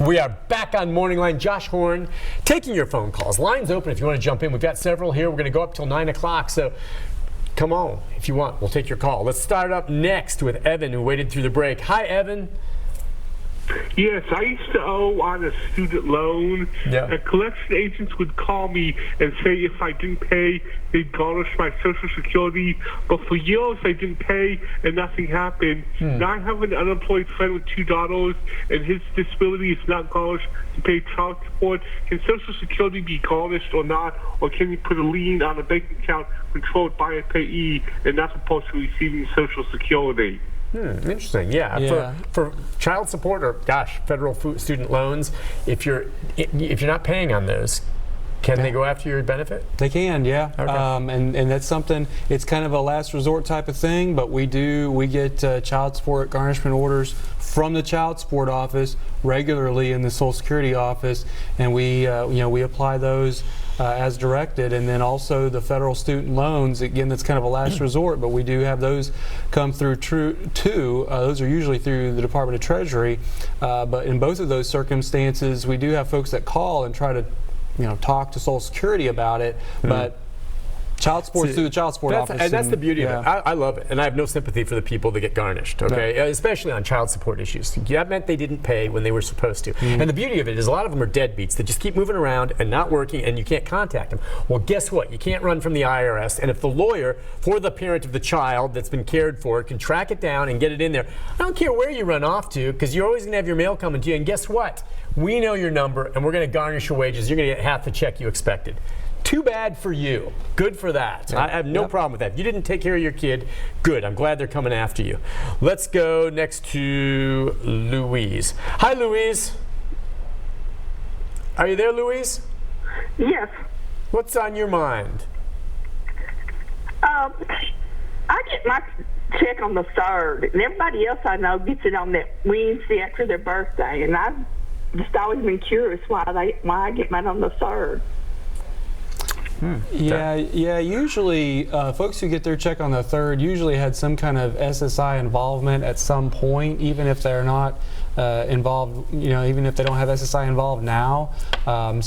We are back on Morning Line. Josh Horn taking your phone calls. Line's open if you want to jump in. We've got several here. We're going to go up till 9 o'clock, so come on if you want. We'll take your call. Let's start up next with Evan, who waited through the break. Hi, Evan. Yes, I used to owe on a student loan. Yeah. And collection agents would call me and say if I didn't pay, they'd garnish my Social Security. But for years, I didn't pay and nothing happened. Now I have an unemployed friend with $2, and his disability is not garnished to pay child support. Can Social Security be garnished or not? Or can you put a lien on a bank account controlled by a payee and not supposed to receiving Social Security? Interesting. Yeah. For child support or federal student loans, if you're not paying on those, can they go after your benefit? They can, yeah. Okay. And that's something. It's kind of a last resort type of thing, but we get child support garnishment orders from the child support office regularly in the Social Security office, and we apply those as directed. And then also the federal student loans, again, that's kind of a last resort, but we do have those come through too. Those are usually through the Department of Treasury, but in both of those circumstances, we do have folks that call and try to talk to Social Security about it, but child support through the child support office. And that's the beauty of it. I love it. And I have no sympathy for the people that get garnished, okay? No. Especially on child support issues. That meant they didn't pay when they were supposed to. And the beauty of it is a lot of them are deadbeats that just keep moving around and not working, and you can't contact them. Well, guess what? You can't run from the IRS. And if the lawyer for the parent of the child that's been cared for can track it down and get it in there, I don't care where you run off to, because you're always going to have your mail coming to you. And guess what? We know your number, and we're going to garnish your wages. You're going to get half the check you expected. Too bad for you. Good for that. I have no problem with that. You didn't take care of your kid. Good. I'm glad they're coming after you. Let's go next to Louise. Hi, Louise. Are you there, Louise? Yes. What's on your mind? I get my check on the 3rd, and everybody else I know gets it on that Wednesday after their birthday, and I've just always been curious why I get mine on the 3rd. Yeah. Usually, folks who get their check on the 3rd usually had some kind of SSI involvement at some point, even if they're not involved. Even if they don't have SSI involved now. And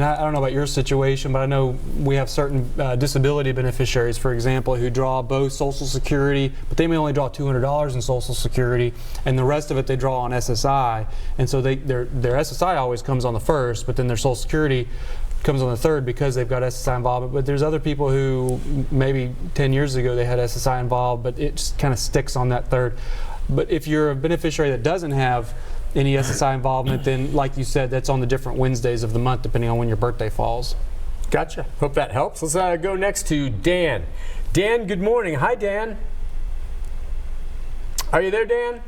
I don't know about your situation, but I know we have certain disability beneficiaries, for example, who draw both Social Security, but they may only draw $200 in Social Security, and the rest of it they draw on SSI. And so their SSI always comes on the 1st, but then their Social Security comes on the 3rd because they've got SSI involvement. But there's other people who maybe 10 years ago they had SSI involved, but it just kind of sticks on that 3rd. But if you're a beneficiary that doesn't have any SSI involvement, then like you said, that's on the different Wednesdays of the month depending on when your birthday falls. Gotcha. Hope that helps. Let's go next to Dan. Dan, good morning. Hi, Dan. Are you there, Dan?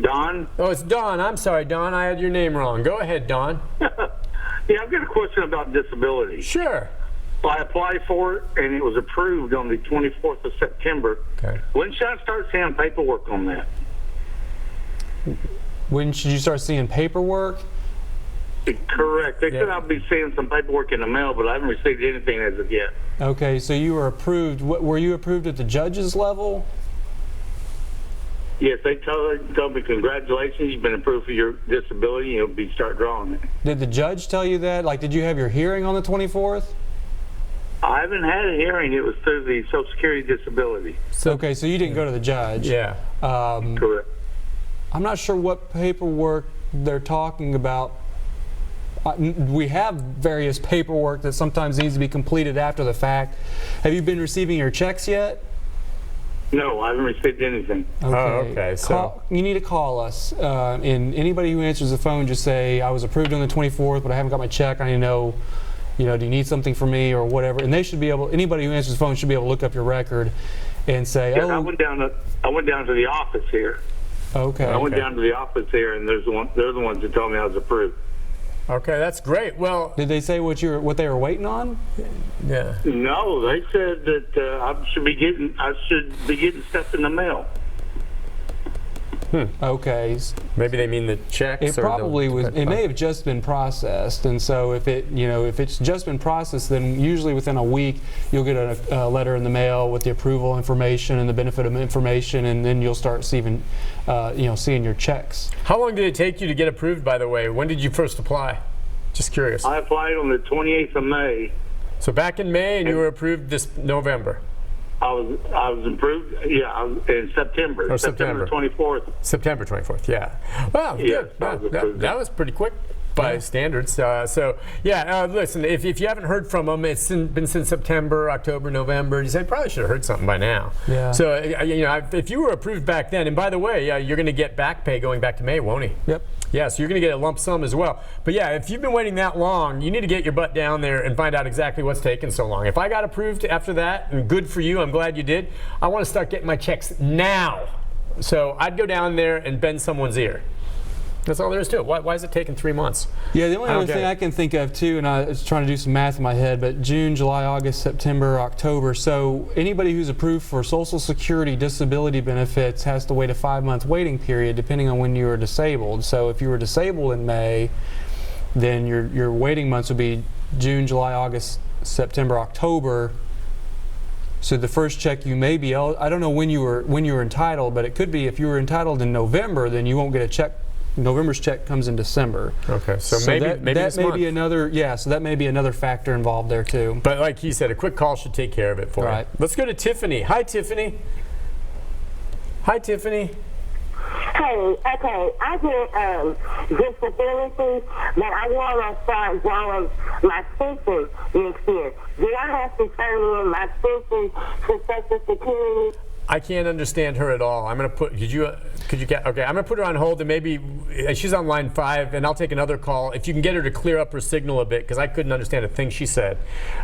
Don? Oh, it's Don. I'm sorry, Don. I had your name wrong. Go ahead, Don. Yeah, I've got a question about disability. Sure. Well, I applied for it, and it was approved on the 24th of September. Okay. When should I start seeing paperwork on that? When should you start seeing paperwork? Correct. They said I'll be seeing some paperwork in the mail, but I haven't received anything as of yet. Okay, so you were approved. Were you approved at the judge's level? Yes, they told me, congratulations, you've been approved for your disability, and you'll start drawing it. Did the judge tell you that? Like, did you have your hearing on the 24th? I haven't had a hearing. It was through the Social Security disability. Okay, so you didn't go to the judge. Yeah. Correct. I'm not sure what paperwork they're talking about. We have various paperwork that sometimes needs to be completed after the fact. Have you been receiving your checks yet? No, I haven't received anything. Okay. So you need to call us. And anybody who answers the phone, just say, I was approved on the 24th, but I haven't got my check. I need to know, do you need something from me or whatever? And they should be able, anybody who answers the phone should be able to look up your record and say, yeah, I went down to the office here. Okay. I went down to the office here, and they're the ones that told me I was approved. Okay, that's great. Well, did they say what they were waiting on? Yeah. No, they said that I should be getting stuff in the mail. Okay. Maybe they mean the checks. It probably was. It may have just been processed, and so if it's just been processed, then usually within a week you'll get a letter in the mail with the approval information and the benefit of information, and then you'll start seeing your checks. How long did it take you to get approved? By the way, when did you first apply? Just curious. I applied on the 28th of May. So back in May, and you were approved this November. I was approved, in September. Or September 24th. September 24th, yeah. Wow, Yes, good. That was pretty quick by standards. Listen, if you haven't heard from them, it's been since September, October, November. You probably should have heard something by now. Yeah. So, if you were approved back then, and by the way, you're going to get back pay going back to May, won't he? Yep. Yeah, so you're going to get a lump sum as well. But yeah, if you've been waiting that long, you need to get your butt down there and find out exactly what's taking so long. If I got approved after that, and good for you, I'm glad you did, I want to start getting my checks now. So I'd go down there and bend someone's ear. That's all there is to it. Why is it taking 3 months? Yeah, the only other thing I can think of too, and I was trying to do some math in my head, but June, July, August, September, October. So anybody who's approved for Social Security disability benefits has to wait a 5-month waiting period depending on when you were disabled. So if you were disabled in May, then your waiting months would be June, July, August, September, October. So the first check you may be, I don't know when you were entitled, but it could be if you were entitled in November, then you won't get a check. November's check comes in December. Okay, so maybe that this may month. be another. Yeah, so that may be another factor involved there too. But like he said, a quick call should take care of it for you. Right. Let's go to Tiffany. Hi, Tiffany. Hi, Tiffany. Hey, okay, I get disability, but I want to start drawing my pension next year. Do I have to turn in my pension to Social Security? I can't understand her at all. I'm going to put. Could you get? Okay, I'm going to put her on hold, and maybe she's on line 5, and I'll take another call if you can get her to clear up her signal a bit, because I couldn't understand a thing she said.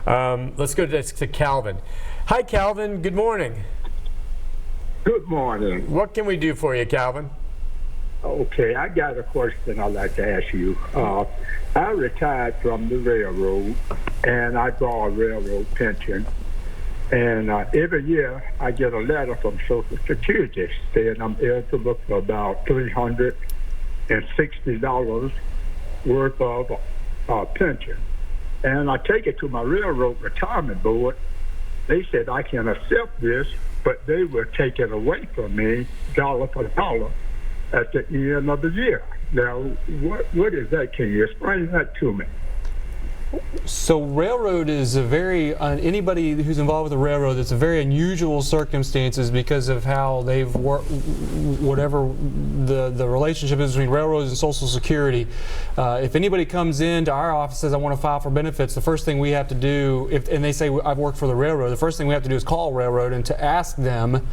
Let's go to Calvin. Hi, Calvin. Good morning. Good morning. What can we do for you, Calvin? Okay, I got a question I'd like to ask you. I retired from the railroad, and I draw a railroad pension. And every year I get a letter from Social Security saying I'm eligible for about $360 worth of pension. And I take it to my railroad retirement board. They said I can accept this, but they will take it away from me dollar for dollar at the end of the year. Now, what is that? Can you explain that to me? So railroad is a very, anybody who's involved with the railroad, it's a very unusual circumstances because of how they've worked, whatever the relationship is between railroads and Social Security. If anybody comes into our office and says, I want to file for benefits, the first thing we have to do, and they say, I've worked for the railroad, the first thing we have to do is call railroad and to ask them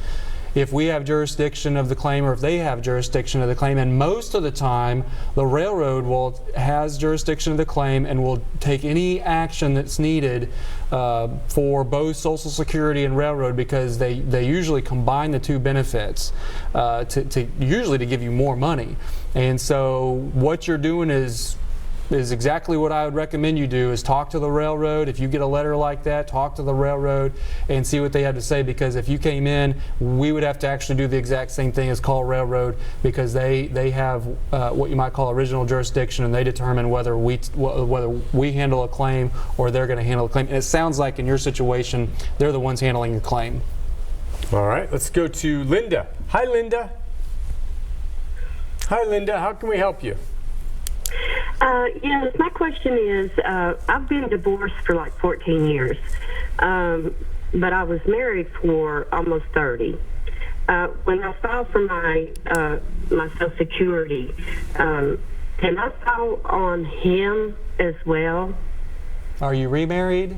if we have jurisdiction of the claim or if they have jurisdiction of the claim. And most of the time, the railroad has jurisdiction of the claim and will take any action that's needed for both Social Security and railroad, because they usually combine the two benefits usually to give you more money. And so what you're doing is exactly what I would recommend you do, is talk to the railroad. If you get a letter like that, talk to the railroad and see what they have to say, because if you came in, we would have to actually do the exact same thing as call railroad, because they have what you might call original jurisdiction, and they determine whether we handle a claim or they're going to handle a claim. And it sounds like in your situation, they're the ones handling your claim. All right, let's go to Linda. Hi, Linda. Hi, Linda. How can we help you? Yes, my question is, I've been divorced for like 14 years, but I was married for almost 30. When I filed for my Social Security, can I file on him as well? Are you remarried?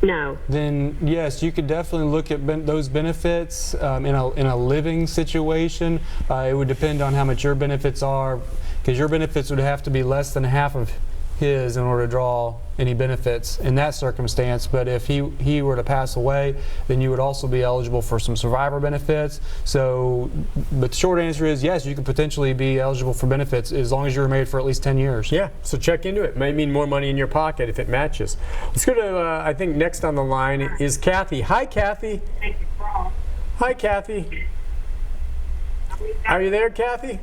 No. Then yes, you could definitely look at those benefits in a living situation. It would depend on how much your benefits are, because your benefits would have to be less than half of his in order to draw any benefits in that circumstance. But if he were to pass away, then you would also be eligible for some survivor benefits. So, but the short answer is yes, you could potentially be eligible for benefits as long as you were married for at least 10 years. Yeah, so check into it. May mean more money in your pocket if it matches. Let's go to, I think next on the line is Kathy. Hi, Kathy. Hi, Kathy. Are you there, Kathy?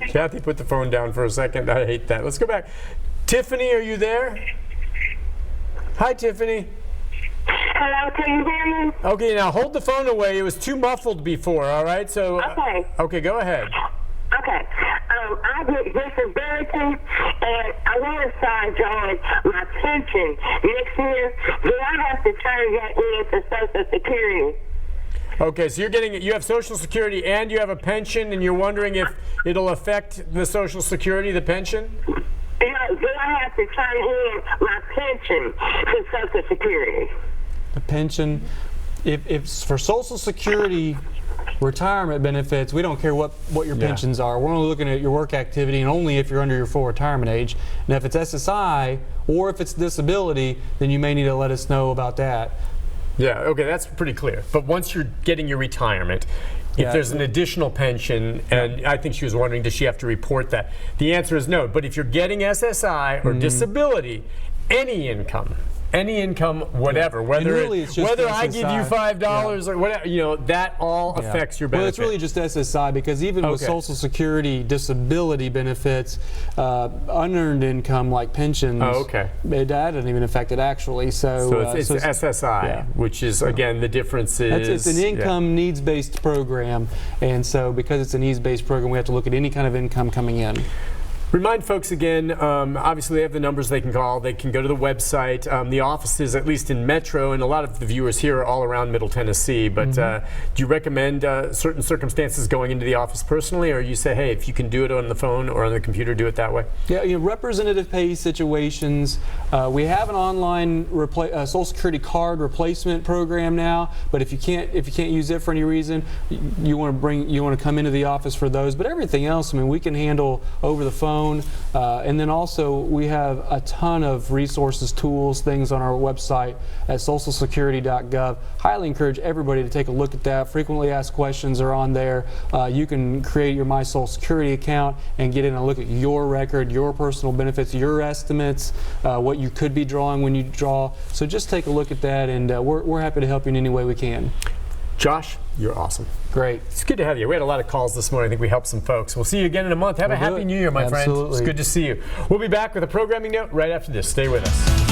Kathy put the phone down for a second. I hate that. Let's go back. Tiffany, are you there? Hi, Tiffany. Hello, can you hear me? Okay, now hold the phone away. It was too muffled before, all right? So, Okay. Okay, go ahead. Okay. I get disability, and I want to start drawing my pension next year. Do I have to turn that in for Social Security? Okay, so you have Social Security and you have a pension, and you're wondering if it'll affect the Social Security, the pension? No, do I have to turn in my pension to Social Security? The pension, if for Social Security retirement benefits, we don't care what your pensions are. We're only looking at your work activity, and only if you're under your full retirement age. And if it's SSI or if it's disability, then you may need to let us know about that. Yeah, okay, that's pretty clear. But once you're getting your retirement, if there's an additional pension, and I think she was wondering, does she have to report that? The answer is no. But if you're getting SSI or disability, any income, whatever, whether really it's just I give you $5 or whatever, that all affects your benefit. Well, it's really just SSI, because even with Social Security disability benefits, unearned income like pensions, that doesn't even affect it actually. So it's SSI, which is, again, the difference is... It's an income needs-based program, and so because it's a needs-based program, we have to look at any kind of income coming in. Remind folks again, obviously they have the numbers they can call. They can go to the website. The offices, at least in Metro, and a lot of the viewers here are all around Middle Tennessee, but do you recommend certain circumstances going into the office personally, or you say, hey, if you can do it on the phone or on the computer, do it that way? Yeah, representative pay situations. We have an online Social Security card replacement program now, but if you can't use it for any reason, you want to come into the office for those. But everything else, I mean, we can handle over the phone. And then also we have a ton of resources, tools, things on our website at socialsecurity.gov. Highly encourage everybody to take a look at that. Frequently asked questions are on there. You can create your My Social Security account and get in and look at your record, your personal benefits, your estimates, what you could be drawing when you draw. So just take a look at that, and we're happy to help you in any way we can. Josh, you're awesome. Great. It's good to have you. We had a lot of calls this morning. I think we helped some folks. We'll see you again in a month. Have a happy new year, my friend. It's good to see you. We'll be back with a programming note right after this. Stay with us.